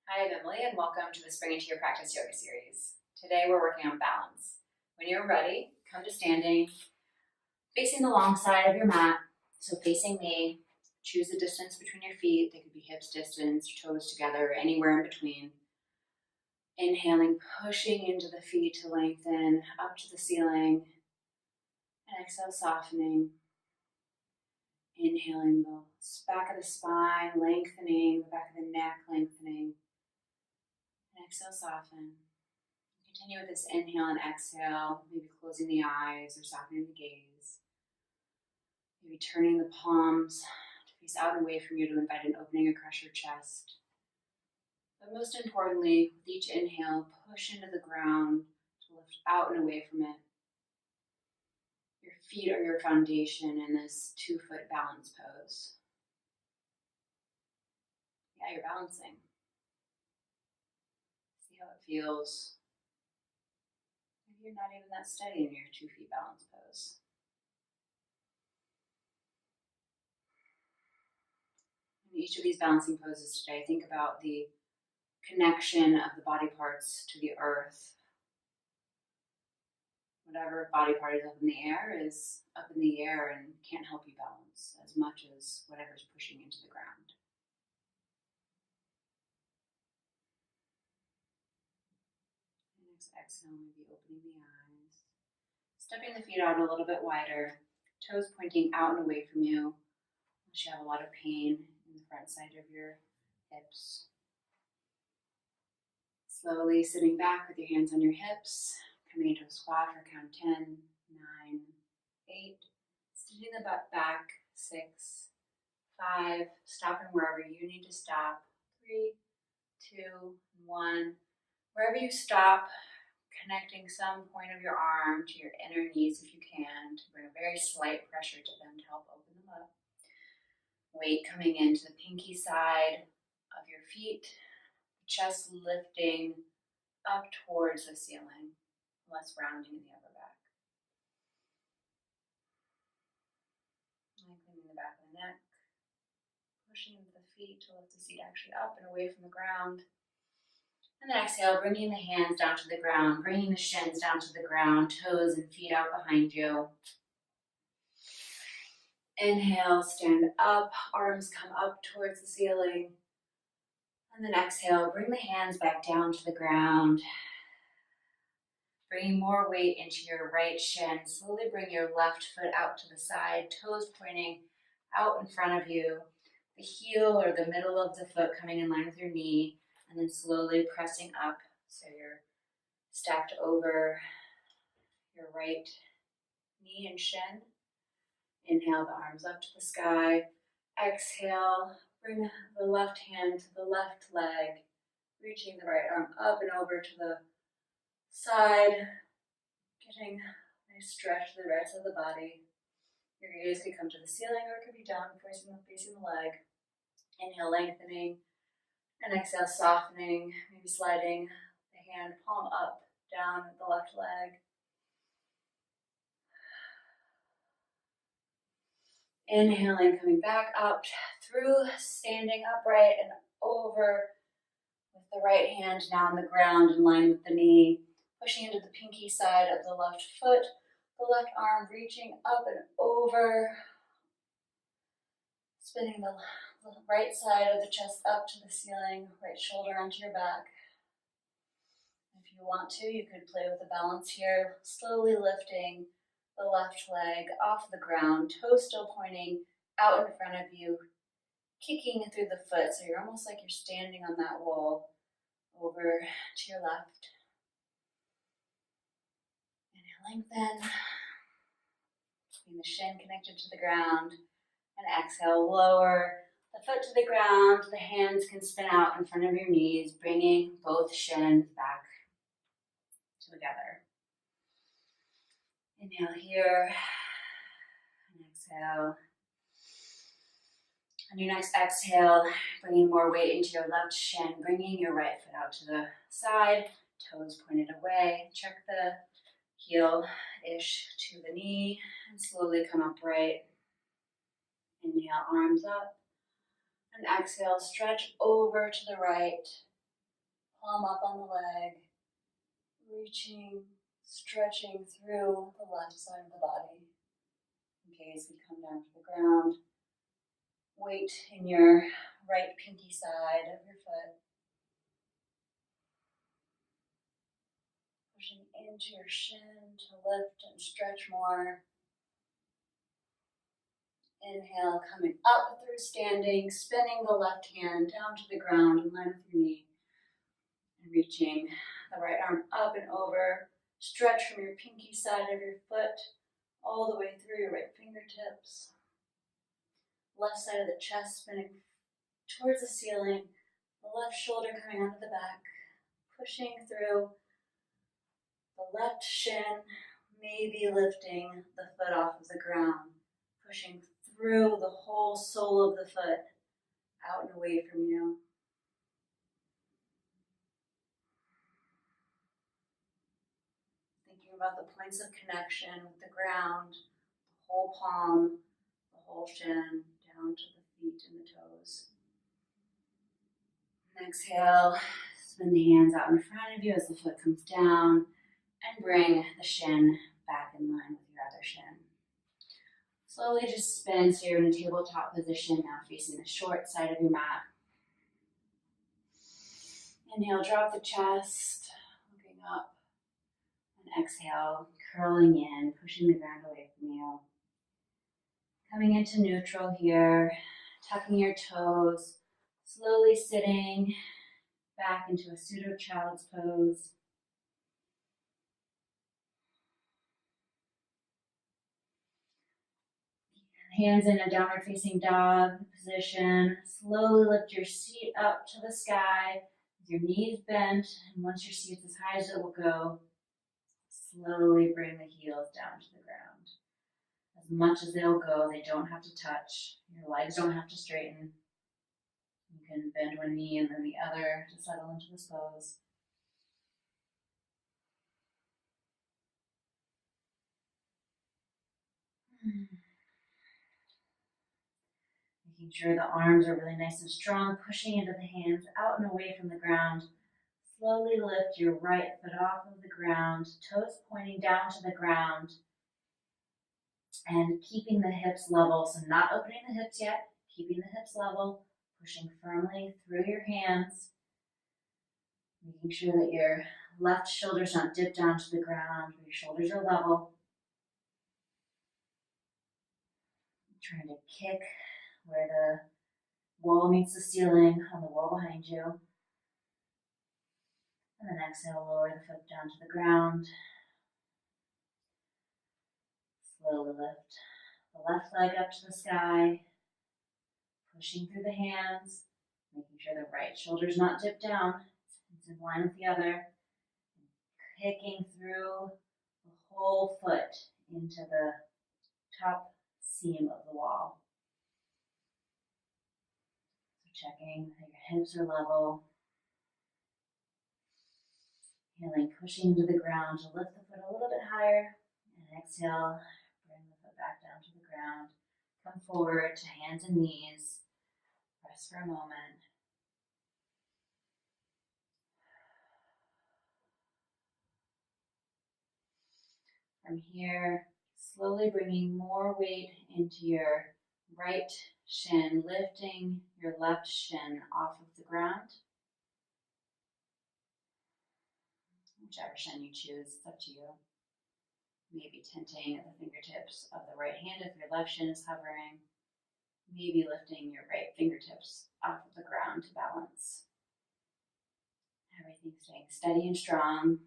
Hi, I'm Emily, and welcome to the Spring Into Your Practice Yoga series. Today we're working on balance. When you're ready, come to standing, facing the long side of your mat, so facing me. Choose the distance between your feet. They could be hips distance, toes together, anywhere in between. Inhaling, pushing into the feet to lengthen, up to the ceiling. And exhale, softening. Inhaling the back of the spine, lengthening, the back of the neck, lengthening. And exhale, soften. Continue with this inhale and exhale, maybe closing the eyes or softening the gaze. Maybe turning the palms to face out and away from you to invite an opening across your chest. But most importantly, with each inhale, push into the ground to lift out and away from it. Your feet are your foundation in this 2-foot balance pose. Yeah, you're balancing. See how it feels. Maybe you're not even that steady in your 2-feet balance pose. In each of these balancing poses today, think about the connection of the body parts to the earth. Whatever body part is up in the air is up in the air and can't help you balance as much as whatever's pushing into the ground. And next exhale, maybe opening the eyes. Stepping the feet out a little bit wider, toes pointing out and away from you, unless you have a lot of pain in the front side of your hips. Slowly sitting back with your hands on your hips, coming into a squat for count 10, 9, 8, sitting the butt back, 6, 5, stopping wherever you need to stop, 3, 2, 1. Wherever you stop, connecting some point of your arm to your inner knees if you can, to bring a very slight pressure to them to help open them up. Weight coming into the pinky side of your feet, chest lifting up towards the ceiling, less rounding in the upper back. Lengthening the back of the neck, pushing the feet to lift the seat actually up and away from the ground. And then exhale, bringing the hands down to the ground, bringing the shins down to the ground, toes and feet out behind you. Inhale, stand up, arms come up towards the ceiling. And then exhale, bring the hands back down to the ground. Bringing more weight into your right shin. Slowly bring your left foot out to the side, toes pointing out in front of you. The heel or the middle of the foot coming in line with your knee, and then slowly pressing up so you're stacked over your right knee and shin. Inhale, the arms up to the sky. Exhale, bring the left hand to the left leg, reaching the right arm up and over to the side, getting a nice stretch to the right side of the body. Your gaze could come to the ceiling or it could be down facing the leg. Inhale, lengthening, and exhale, softening, maybe sliding the hand palm up, down the left leg. Inhaling, coming back up through, standing upright and over with the right hand now on the ground in line with the knee, pushing into the pinky side of the left foot, the left arm reaching up and over, spinning the right side of the chest up to the ceiling, right shoulder onto your back. If you want to, you could play with the balance here, slowly lifting the left leg off the ground, toes still pointing out in front of you, kicking through the foot, so you're almost like you're standing on that wall over to your left. Inhale, lengthen, keeping the shin connected to the ground, and exhale, lower the foot to the ground. The hands can spin out in front of your knees, bringing both shins back together. Inhale here, and exhale. On your next exhale, bringing more weight into your left shin, bringing your right foot out to the side, toes pointed away. Check the heel-ish to the knee, and slowly come upright. Inhale, arms up, and exhale, stretch over to the right. palm up on the leg, reaching, stretching through the left side of the body. Gaze we come down to the ground. Weight in your right pinky side of your foot. Pushing into your shin to lift and stretch more. Inhale, coming up through standing, spinning the left hand down to the ground in line with your knee. And reaching the right arm up and over. Stretch from your pinky side of your foot all the way through your right fingertips. Left side of the chest spinning towards the ceiling. The left shoulder coming onto the back. Pushing through the left shin, maybe lifting the foot off of the ground. Pushing through the whole sole of the foot, out and away from you. Thinking about the points of connection with the ground, the whole palm, the whole shin, down to the feet and the toes. And exhale, spin the hands out in front of you as the foot comes down, and bring the shin back in line with your other shin. Slowly just spin so you're in a tabletop position now, facing the short side of your mat. Inhale, drop the chest, looking up. And exhale, curling in, pushing the ground away from you. Coming into neutral here, tucking your toes, slowly sitting back into a pseudo child's pose. Hands in a downward facing dog position. Slowly lift your seat up to the sky with your knees bent, and once your seat's as high as it will go, slowly bring the heels down to the ground. As much as they'll go, they don't have to touch. Your legs don't have to straighten. You can bend one knee and then the other to settle into this pose. Making sure the arms are really nice and strong, pushing into the hands, out and away from the ground. Slowly lift your right foot off of the ground, toes pointing down to the ground, and keeping the hips level. So not opening the hips yet, keeping the hips level, pushing firmly through your hands, making sure that your left shoulder's not dipped down to the ground, your shoulders are level. Trying to kick where the wall meets the ceiling on the wall behind you. And then exhale, lower the foot down to the ground. Slowly lift the left leg up to the sky, pushing through the hands, making sure the right shoulder's not dipped down, it's in line with the other, kicking through the whole foot into the top seam of the wall. So checking that your hips are level. Inhaling, pushing into the ground to lift the foot a little bit higher, and exhale, bring the foot back down to the ground. Come forward to hands and knees. Rest for a moment. From here, slowly bringing more weight into your right shin, lifting your left shin off of the ground. Whichever shin you choose, it's up to you. Maybe tenting at the fingertips of the right hand if your left shin is hovering. Maybe lifting your right fingertips off of the ground to balance. Everything staying steady and strong.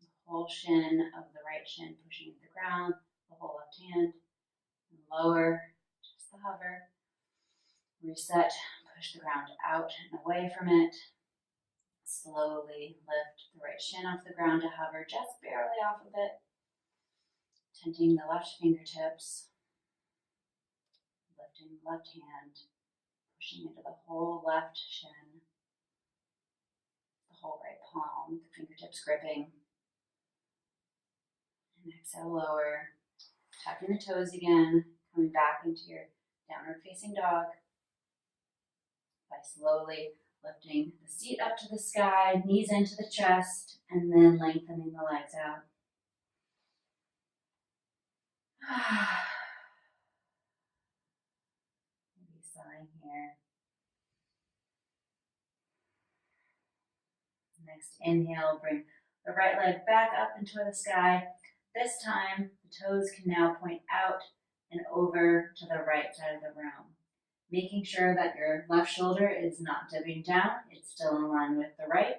The whole shin of the right shin pushing into the ground, the whole left hand. And lower, just the hover. Reset, push the ground out and away from it. Slowly lift the right shin off the ground to hover just barely off of it. Tenting the left fingertips. Lifting the left hand. Pushing into the whole left shin. The whole right palm with the fingertips gripping. And exhale, lower. Tucking the toes again. Coming back into your downward facing dog. By slowly Lifting the seat up to the sky, knees into the chest, and then lengthening the legs out. Maybe sighing here. Next inhale, bring the right leg back up into the sky. This time, the toes can now point out and over to the right side of the room, making sure that your left shoulder is not dipping down. It's still in line with the right.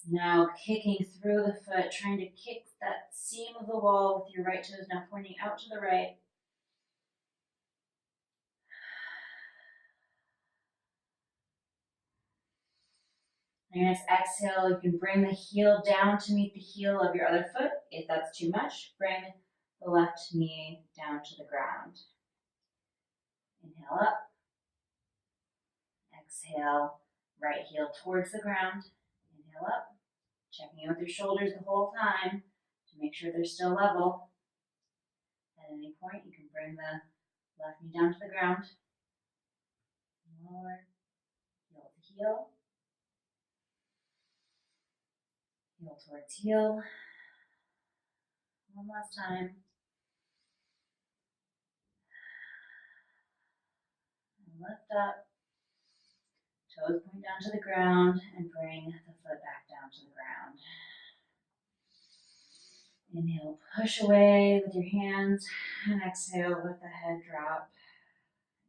Now kicking through the foot, trying to kick that seam of the wall with your right toes now pointing out to the right. On your next exhale, you can bring the heel down to meet the heel of your other foot. If that's too much, bring the left knee down to the ground. Inhale up. Exhale, right heel towards the ground. Inhale up. Checking in with your shoulders the whole time to make sure they're still level. At any point, you can bring the left knee down to the ground. Lower, heel to heel. Heel towards heel. One last time. And lift up. Toes point down to the ground and bring the foot back down to the ground. Inhale, push away with your hands, and exhale, let the head drop.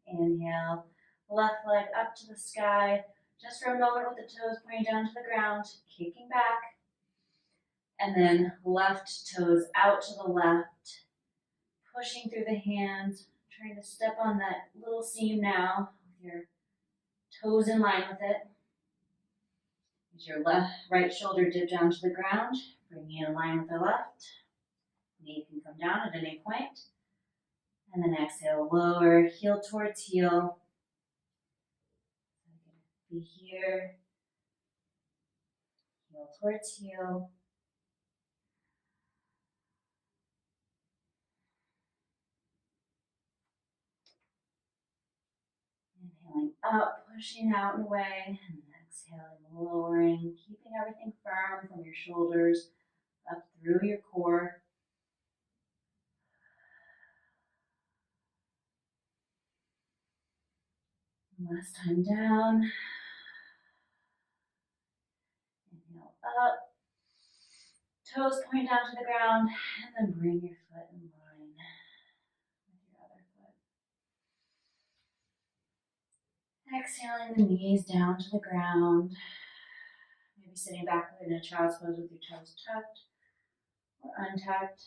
Inhale, left leg up to the sky, just for a moment with the toes pointing down to the ground, kicking back. And then left toes out to the left, pushing through the hands, trying to step on that little seam now with your toes in line with it. As your right shoulder dip down to the ground, bringing it in line with the left. Knee can come down at any point. And then exhale, lower, heel towards heel. Be here. Heel towards heel. Inhaling up, pushing out and away. And exhaling, lowering, keeping everything firm from your shoulders up through your core. Last time down. Inhale up. Toes point down to the ground, and then bring your foot in line with your other foot. Exhaling the knees down to the ground. Maybe sitting back in a child's pose with your toes tucked or untucked.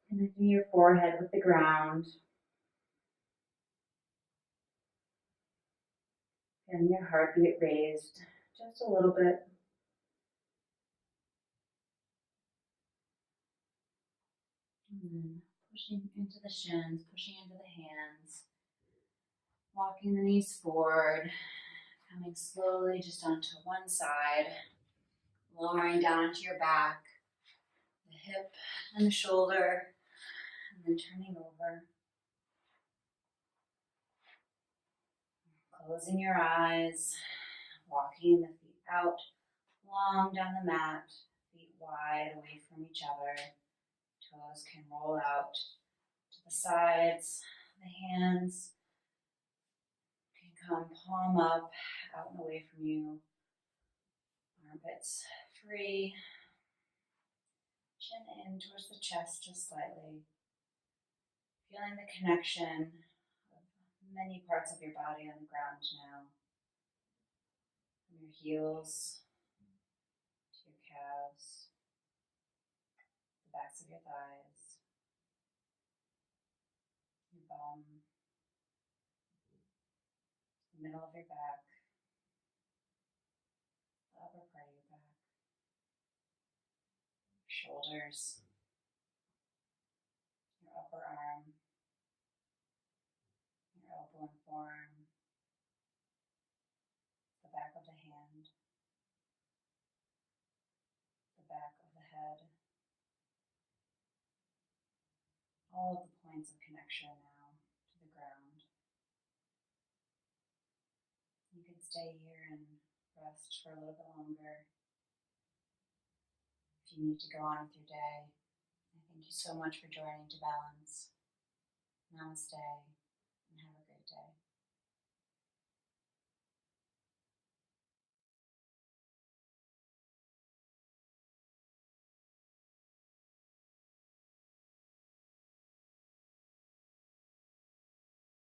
Connecting your forehead with the ground. Getting your heartbeat raised just a little bit. And then pushing into the shins, pushing into the hands. Walking the knees forward. Coming slowly just onto one side. Lowering down into your back. The hip and the shoulder. And then turning over. Closing your eyes. Walking the feet out. Long down the mat. Feet wide away from each other. Toes can roll out to the sides. The hands can come palm up, out and away from you. Armpits free. Chin in towards the chest just slightly. Feeling the connection of many parts of your body on the ground now. From your heels to your calves, the backs of your thighs, your bum, the middle of your back, the upper part of your back, your shoulders, your upper arm, your elbow and forearm, the back of the hand, the back of the head, all of the points of connection stay here and rest for a little bit longer. If you need to go on with your day, I thank you so much for joining To Balance. Namaste, and have a great day.